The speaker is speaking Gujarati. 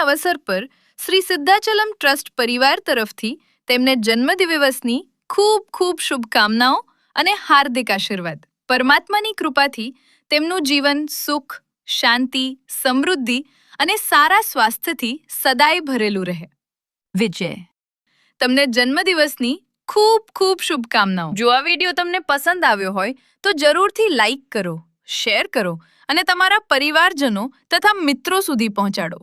અવસર પર શ્રી સિદ્ધાચલમ ટ્રસ્ટ પરિવાર તરફથી તેમને જન્મદિવસની ખૂબ ખૂબ શુભકામનાઓ અને હાર્દિક આશીર્વાદ. પરમાત્માની કૃપાથી તેમનું જીવન સુખ, શાંતિ, સમૃદ્ધિ અને સારા સ્વાસ્થ્યથી સદાય ભરેલું રહે. વિજય. તમને જન્મદિવસની ખૂબ ખૂબ શુભકામનાઓ. જો આ વિડીયો તમને પસંદ આવ્યો હોય તો જરૂરથી લાઈક કરો, શેર કરો અને તમારા પરિવારજનો તથા મિત્રો સુધી પહોંચાડો.